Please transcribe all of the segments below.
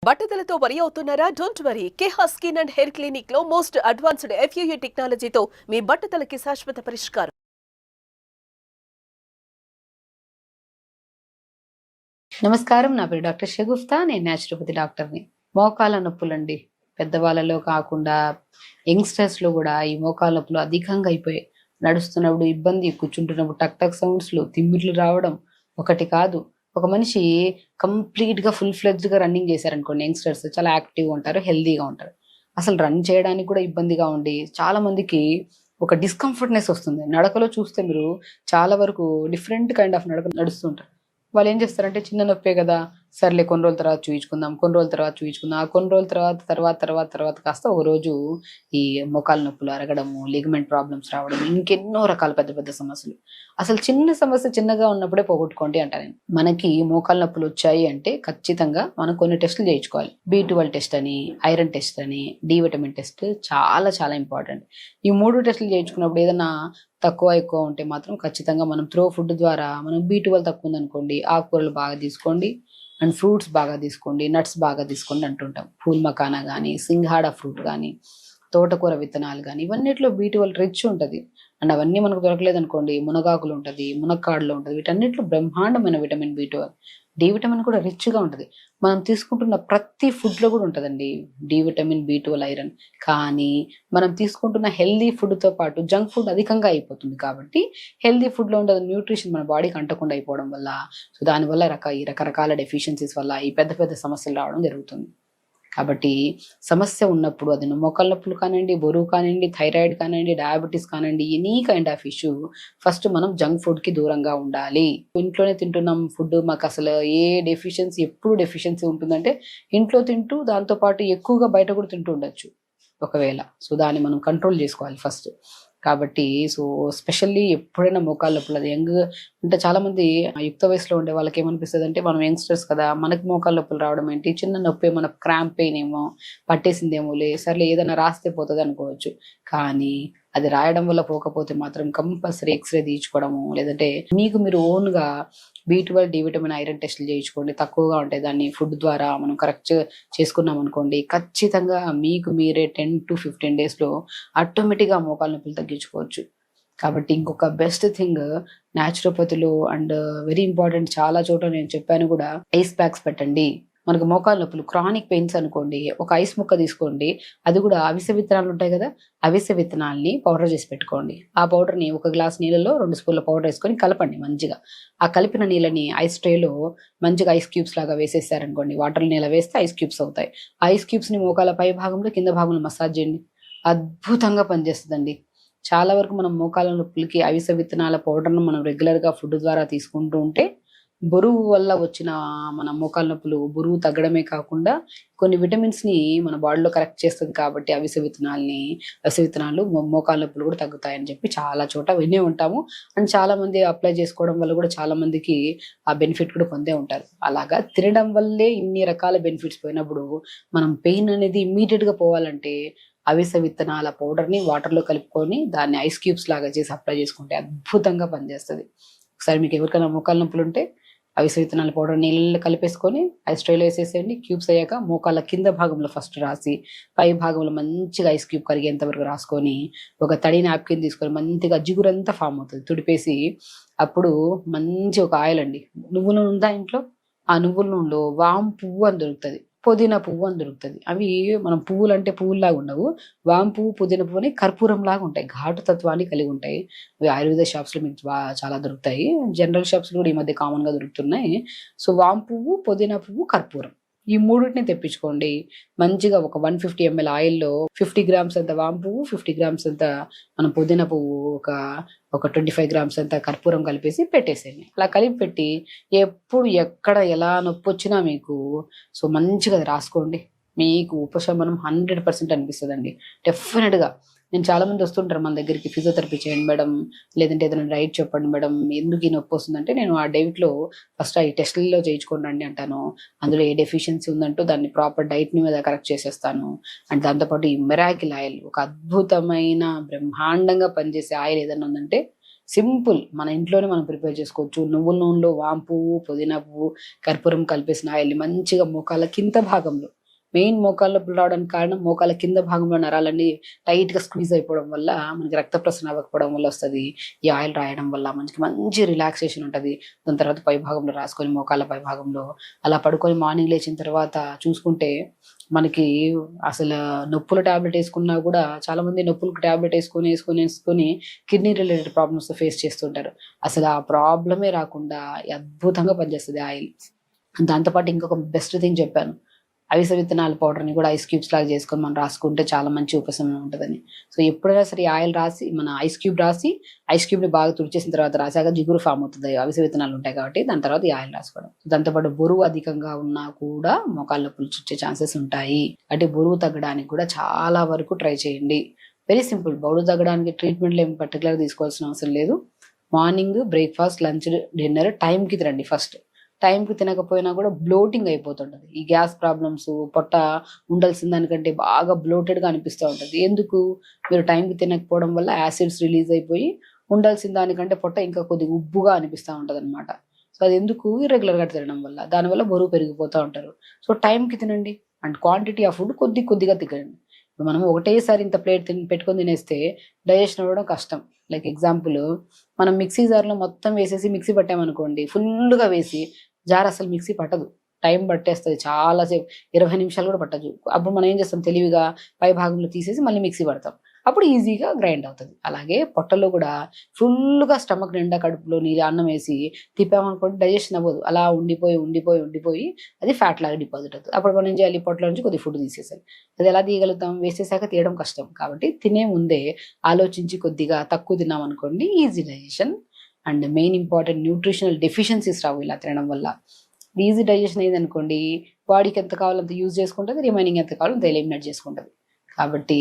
బట్టతలతో వరి అవుతున్నారా? Don't worry. Keha skin and hair clinic లో మోస్ట్ అడ్వాన్స్డ్ FUE టెక్నాలజీతో మీ బట్టతలకి శాశ్వత పరిష్కారం. నమస్కారం, నా పేరు డాక్టర్ షగుఫ్తా. నేను న్యాచురోపతి డాక్టర్ని. మోకాళ్ళ నొప్పులండి, పెద్దవాళ్ళలో కాకుండా యంగ్స్టర్స్లో కూడా ఈ మోకాళ్ళ నొప్పులు అధికంగా అయిపోయాయి. నడుస్తున్నప్పుడు ఇబ్బంది, కూర్చుంటున్నప్పుడు టక్ టక్ సౌండ్స్లు, తిమ్మిర్లు రావడం ఒకటి కాదు. ఒక మనిషి కంప్లీట్గా ఫుల్ ఫ్లెడ్జ్గా రన్నింగ్ చేశారనుకోండి, యంగ్స్టర్స్ చాలా యాక్టివ్గా ఉంటారు, హెల్దీగా ఉంటారు. అసలు రన్ చేయడానికి కూడా ఇబ్బందిగా ఉండి చాలా మందికి ఒక డిస్కంఫర్ట్నెస్ వస్తుంది. నడకలో చూస్తే మీరు చాలా వరకు డిఫరెంట్ కైండ్ ఆఫ్ నడక నడుస్తుంటారు. వాళ్ళు ఏం చేస్తారంటే, చిన్న నొప్పే కదా, సర్లే కొన్ని రోజుల తర్వాత చూయించుకుందాం, కొన్ని రోజుల తర్వాత చూయించుకుందాం. ఆ కొన్ని రోజుల తర్వాత కాస్త ఒక రోజు ఈ మోకాళ్ళ నొప్పులు అరగడము, లిగమెంట్ ప్రాబ్లమ్స్ రావడం, ఇంకెన్నో రకాల పెద్ద పెద్ద సమస్యలు. అసలు చిన్న సమస్య చిన్నగా ఉన్నప్పుడే పోగొట్టుకోండి అంట నేను. మనకి మోకాళ్ళ నొప్పులు వచ్చాయి అంటే ఖచ్చితంగా మనం కొన్ని టెస్టులు చేయించుకోవాలి. B12 టెస్ట్ అని, ఐరన్ టెస్ట్ అని, డి విటమిన్ టెస్ట్ చాలా చాలా ఇంపార్టెంట్. ఈ 3 టెస్టులు చేయించుకున్నప్పుడు ఏదైనా తక్కువ ఎక్కువ ఉంటే మాత్రం ఖచ్చితంగా మనం త్రో ఫుడ్ ద్వారా మనం B12 తక్కువ ఉందనుకోండి, ఆకుకూరలు బాగా తీసుకోండి అండ్ ఫ్రూట్స్ బాగా తీసుకోండి, నట్స్ బాగా తీసుకోండి అంటుంటాం. పూల్ మకానా కానీ, సింఘాడా ఫ్రూట్ కానీ, తోటకూర విత్తనాలు కానీ, ఇవన్నిట్లో B12 రిచ్ ఉంటుంది. అండ్ అవన్నీ మనకు దొరకలేదు అనుకోండి, మునగాకులు ఉంటుంది, మునక్కాడలో ఉంటుంది, వీటన్నిటిలో బ్రహ్మాండమైన విటమిన్ B12. డి విటమిన్ కూడా రిచ్గా ఉంటుంది. మనం తీసుకుంటున్న ప్రతి ఫుడ్లో కూడా ఉంటుందండి డి విటమిన్, B12, ఐరన్. కానీ మనం తీసుకుంటున్న హెల్దీ ఫుడ్తో పాటు జంక్ ఫుడ్ అధికంగా అయిపోతుంది. కాబట్టి హెల్దీ ఫుడ్లో ఉండే న్యూట్రిషన్ మన బాడీకి అంటకుండా అయిపోవడం వల్ల, సో దానివల్ల ఈ రకరకాల డెఫిషియన్సీస్ వల్ల ఈ పెద్ద పెద్ద సమస్యలు రావడం జరుగుతుంది. కాబట్టి సమస్య ఉన్నప్పుడు, అది మోకాళ్ళ నొప్పులు కానివ్వండి, బరువు కానివ్వండి, థైరాయిడ్ కానివ్వండి, డయాబెటీస్ కానివ్వండి, any kind of issue, first మనం జంక్ ఫుడ్కి దూరంగా ఉండాలి. ఇంట్లోనే తింటున్నాం ఫుడ్, మాకు అసలు ఏ డెఫిషియన్సీ, ఎప్పుడు డెఫిషియన్సీ ఉంటుందంటే ఇంట్లో తింటూ దాంతోపాటు ఎక్కువగా బయట కూడా తింటూ ఉండొచ్చు ఒకవేళ. సో దాన్ని మనం కంట్రోల్ చేసుకోవాలి ఫస్ట్. కాబట్టి సో స్పెషల్లీ ఎప్పుడైనా మోకాళ్ళ నొప్పులు, అది యంగ్ అంటే చాలా మంది యుక్త వయసులో ఉండే వాళ్ళకి ఏమనిపిస్తుంది అంటే, మనం యంగ్స్టర్స్ కదా, మనకి మోకాళ్ళ నొప్పులు రావడం ఏంటి, చిన్న నొప్పి, మన క్రాంప్ పెయిన్ ఏమో పట్టేసిందేమో, సర్లే ఏదైనా రాస్తే పోతుంది అనుకోవచ్చు. కానీ అది రాయడం వల్ల పోకపోతే మాత్రం కంపల్సరీ ఎక్స్రే తీయించుకోవడము, లేదంటే మీకు మీరు ఓన్గా B12, డి విటమిన్, ఐరన్ టెస్టులు చేయించుకోండి. తక్కువగా ఉంటాయి, దాన్ని ఫుడ్ ద్వారా మనం కరెక్ట్ చేసుకున్నాం అనుకోండి, ఖచ్చితంగా మీకు మీరే 10 to 15 డేస్లో ఆటోమేటిక్గా మోకాళ్ళ నొప్పులు తగ్గించుకోవచ్చు. కాబట్టి ఇంకొక బెస్ట్ థింగ్ న్యాచురోపతిలో అండ్ వెరీ ఇంపార్టెంట్, చాలా చోట్ల నేను చెప్పాను కూడా, ఐస్ ప్యాక్స్ పెట్టండి. మనకు మోకాళ్ళ నొప్పులు, క్రానిక్ పెయిన్స్ అనుకోండి, ఒక ఐస్ ముక్క తీసుకోండి, అది కూడా అవిసె విత్తనాలు ఉంటాయి కదా, అవిసె విత్తనాల్ని పౌడర్ చేసి పెట్టుకోండి. ఆ పౌడర్ని ఒక గ్లాస్ నీళ్ళలో 2 స్పూన్ల పౌడర్ వేసుకొని కలపండి మంచిగా. ఆ కలిపిన నీళ్ళని ఐస్ ట్రేలో మంచిగా ఐస్ క్యూబ్స్ లాగా వేసేసారనుకోండి, వాటర్ నీళ్ళ వేస్తే ఐస్ క్యూబ్స్ అవుతాయి. ఆ ఐస్ క్యూబ్స్ని మోకాళ్ళ పై భాగంలో, కింద భాగంలో మసాజ్ చేయండి. అద్భుతంగా పనిచేస్తుందండి. చాలా వరకు మనం మోకాళ్ళ నొప్పులకి అవిసె విత్తనాల పౌడర్ను మనం రెగ్యులర్గా ఫుడ్ ద్వారా తీసుకుంటూ ఉంటే, బరువు వల్ల వచ్చిన మన మోకాళ్ళ నొప్పులు బరువు తగ్గడమే కాకుండా కొన్ని విటమిన్స్ని మన బాడీలో కరెక్ట్ చేస్తుంది. కాబట్టి అవిసె విత్తనాలు మోకాళ్ళ నొప్పులు కూడా తగ్గుతాయని చెప్పి చాలా చోట వినే ఉంటాము. అండ్ చాలా మంది అప్లై చేసుకోవడం వల్ల కూడా చాలా మందికి ఆ బెనిఫిట్ కూడా పొందే ఉంటారు. అలాగా తినడం వల్లే ఇన్ని రకాల బెనిఫిట్స్ పోయినప్పుడు, మనం పెయిన్ అనేది ఇమ్మీడియట్గా పోవాలంటే అవిసె విత్తనాల పౌడర్ని వాటర్లో కలుపుకొని దాన్ని ఐస్ క్యూబ్స్ లాగా చేసి అప్లై చేసుకుంటే అద్భుతంగా పనిచేస్తుంది. ఒకసారి మీకు ఎవరికైనా మోకాళ్ళ నొప్పులు ఉంటే అవిసె విత్తనాల పౌడర్ నీళ్ళలో కలిపేసుకొని ఐస్ ట్రేలో వేసేసేయండి. క్యూబ్స్ అయ్యాక మోకాళ్ళ కింద భాగంలో ఫస్ట్ రాసి, పై భాగంలో మంచిగా ఐస్ క్యూబ్ కరిగేంత వరకు రాసుకొని, ఒక తడి నాప్కిన్ తీసుకొని మంచిగా జిగురంతా ఫామ్ అవుతుంది తుడిపేసి, అప్పుడు మంచి ఒక ఆయిల్ అండి, నువ్వుల నూనె ఉందా ఇంట్లో, ఆ నువ్వుల నూనెలో వామ్ పువ్వు అని దొరుకుతుంది, పుదీనా పువ్వు అని దొరుకుతుంది. అవి మనం పువ్వులు అంటే పువ్వులాగా ఉండవు, వామ్ పువ్వు, పుదీనా పువ్వు అని కర్పూరం లాగా ఉంటాయి, ఘాటు తత్వాన్ని కలిగి ఉంటాయి. అవి ఆయుర్వేద షాప్స్లో మీకు చాలా దొరుకుతాయి, జనరల్ షాప్స్లో కూడా ఈ మధ్య కామన్గా దొరుకుతున్నాయి. సో వామ్ పువ్వు, పుదీనా పువ్వు, కర్పూరం, ఈ మూడింటిని తెప్పించుకోండి. మంచిగా ఒక 150 ml ఆయిల్లో 50 గ్రామ్స్ అంత వామ్ పువ్వు, 50 గ్రామ్స్ అంత మనం పుదీనా పువ్వు, ఒక 25 గ్రామ్స్ అంత కర్పూరం కలిపేసి పెట్టేసేయండి. అలా కలిపి పెట్టి ఎప్పుడు ఎక్కడ ఎలా నొప్పి వచ్చినా మీకు సో మంచిగా అది రాసుకోండి. మీకు ఉపశమనం 100% అనిపిస్తుందండి డెఫినెట్గా. నేను చాలా మంది వస్తుంటారు మన దగ్గరికి, ఫిజియోథెరపీ చేయండి మేడం, లేదంటే ఏదైనా డైట్ చెప్పండి మేడం, ఎందుకు ఈ నొప్పి వస్తుందంటే, నేను ఆ డైట్లో ఫస్ట్ ఈ టెస్టులలో చేయించుకోండి అండి అంటాను. అందులో ఏ డెఫిషియన్సీ ఉందంటూ దాన్ని ప్రాపర్ డైట్ని మీద కరెక్ట్ చేసేస్తాను. అండ్ దాంతోపాటు ఈ మిరాకిల్ ఆయిల్, ఒక అద్భుతమైన బ్రహ్మాండంగా పనిచేసే ఆయిల్ ఏదైనా ఉందంటే సింపుల్, మన ఇంట్లోనే మనం ప్రిపేర్ చేసుకోవచ్చు. నువ్వుల నూనెలో వాము పువ్వు, పుదీనా పువ్వు, కర్పూరం కలిపేసిన ఆయిల్ని మంచిగా మోకాళ్ళ కింద భాగంలో, మెయిన్ మోకాళ్ళ నొప్పులు రావడానికి కారణం మోకాళ్ళ కింద భాగంలో నరాలన్నీ టైట్ గా స్క్వీజ్ అయిపోవడం వల్ల, మనకి రక్త ప్రసరణ అవ్వకపోవడం వల్ల వస్తుంది. ఈ ఆయిల్ రాయడం వల్ల మనకి మంచి రిలాక్సేషన్ ఉంటుంది. దాని తర్వాత పై భాగంలో రాసుకొని మోకాళ్ళ పై భాగంలో అలా పడుకొని మార్నింగ్ లేచిన తర్వాత చూసుకుంటే మనకి అసలు నొప్పుల టాబ్లెట్ వేసుకున్నా కూడా చాలా మంది నొప్పులకు టాబ్లెట్ వేసుకొని కిడ్నీ రిలేటెడ్ ప్రాబ్లమ్స్ ఫేస్ చేస్తుంటారు. అసలు ఆ ప్రాబ్లమే రాకుండా అద్భుతంగా పనిచేస్తుంది ఆయిల్. దాంతోపాటు ఇంకొక బెస్ట్ థింగ్ చెప్పాను, అవిసె విత్తనాల పౌడర్ని కూడా ఐస్ క్యూబ్స్ లాగా చేసుకొని మనం రాసుకుంటే చాలా మంచి ఉపశమనం ఉంటుందని. సో ఎప్పుడైనా సరే ఆయిల్ రాసి మన ఐస్ క్యూబ్ని బాగా తుడిచేసిన తర్వాత రాసాక జిగురు ఫామ్ అవుతుంది, అవిసె విత్తనాలు ఉంటాయి కాబట్టి. దాని తర్వాత ఈ ఆయిల్ రాసుకోవడం. దాంతోపాటు బరువు అధికంగా ఉన్నా కూడా మోకాళ్ళ నొప్పులు చుట్టే ఛాన్సెస్ ఉంటాయి. అంటే బరువు తగ్గడానికి కూడా చాలా వరకు ట్రై చేయండి. వెరీ సింపుల్, బరువు తగ్గడానికి ట్రీట్మెంట్లు ఏం పర్టికులర్గా తీసుకోవాల్సిన అవసరం లేదు. మార్నింగ్ బ్రేక్ఫాస్ట్, లంచ్, డిన్నర్ టైంకి తినండి. ఫస్ట్ టైంకి తినకపోయినా కూడా బ్లోటింగ్ అయిపోతుంటది. ఈ గ్యాస్ ప్రాబ్లమ్స్, పొట్ట ఉండాల్సిన దానికంటే బాగా బ్లోటెడ్గా అనిపిస్తూ ఉంటుంది. ఎందుకు? మీరు టైంకి తినకపోవడం వల్ల యాసిడ్స్ రిలీజ్ అయిపోయి ఉండాల్సిన దానికంటే పొట్ట ఇంకా కొద్దిగా ఉబ్బుగా అనిపిస్తూ ఉంటుంది అనమాట. సో అది ఎందుకు? ఇర్రెగ్యులర్గా తినడం వల్ల. దానివల్ల బరువు పెరిగిపోతూ ఉంటారు. సో టైంకి తినండి అండ్ క్వాంటిటీ ఆఫ్ ఫుడ్ కొద్దిగా తినండి. ఇప్పుడు మనం ఒకటేసారి ఇంత ప్లేట్ పెట్టుకొని తినేస్తే డైజెషన్ అవ్వడం కష్టం. లైక్ ఎగ్జాంపుల్, మనం మిక్సీ జార్లో మొత్తం వేసేసి మిక్సీ పట్టామనుకోండి, ఫుల్గా వేసి జార్ అసలు మిక్సీ పట్టదు, టైం పట్టేస్తుంది చాలాసేపు, 20 నిమిషాలు కూడా పట్టదు. అప్పుడు మనం ఏం చేస్తాం, తెలివిగా పై భాగంలో తీసేసి మళ్ళీ మిక్సీ పడతాం, అప్పుడు ఈజీగా గ్రైండ్ అవుతుంది. అలాగే పొట్టలో కూడా ఫుల్గా స్టమక్ నిండా కడుపులో నీళ్ళు అన్నం వేసి తిప్పామనుకోండి, డైజెషన్ అవ్వదు. అలా ఉండిపోయి అది ఫ్యాట్ లాగా డిపాజిట్ అవుతుంది. అప్పుడు మనం ఏం చేయాలి, పొట్టలో నుంచి కొద్ది ఫుడ్ తీసేసాలి. అది ఎలా తీయగలుగుతాం? వేసేసాక తీయడం కష్టం. కాబట్టి తినే ముందే ఆలోచించి కొద్దిగా తక్కువ తిన్నాం అనుకోండి, easy digestion. And main important, nutritional deficiencies రావు ఇలా తినడం వల్ల. ఈజీ డైజెషన్ అయింది అనుకోండి, బాడీకి ఎంత కావాలో అంత యూజ్ చేసుకుంటుంది, రిమైనింగ్ ఎంత కావాలో అంత ఎలిమినేట్ చేసుకుంటుంది. కాబట్టి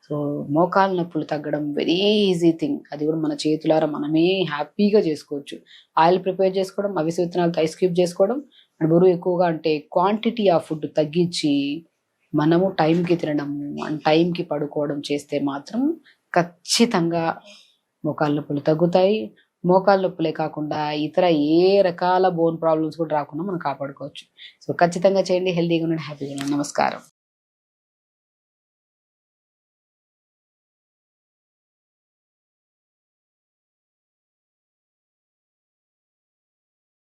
సో మోకాలు నొప్పులు తగ్గడం వెరీ ఈజీ థింగ్. అది కూడా మన చేతులారా మనమే హ్యాపీగా చేసుకోవచ్చు. ఆయిల్ ప్రిపేర్ చేసుకోవడం, అవిసె విత్తనాలతో ఐస్ క్యూబ్ చేసుకోవడం, అండ్ బరువు ఎక్కువగా అంటే క్వాంటిటీ ఆఫ్ ఫుడ్ తగ్గించి మనము టైంకి తినడము అండ్ టైంకి పడుకోవడం చేస్తే మాత్రం ఖచ్చితంగా మోకాళ్ళ నొప్పులు తగ్గుతాయి. మోకాళ్ళ నొప్పులే కాకుండా ఇతర ఏ రకాల బోన్ ప్రాబ్లమ్స్ కూడా రాకుండా మనం కాపాడుకోవచ్చు. సో ఖచ్చితంగా చేయండి. హెల్తీగా ఉండండి, హ్యాపీగా ఉండండి. నమస్కారం.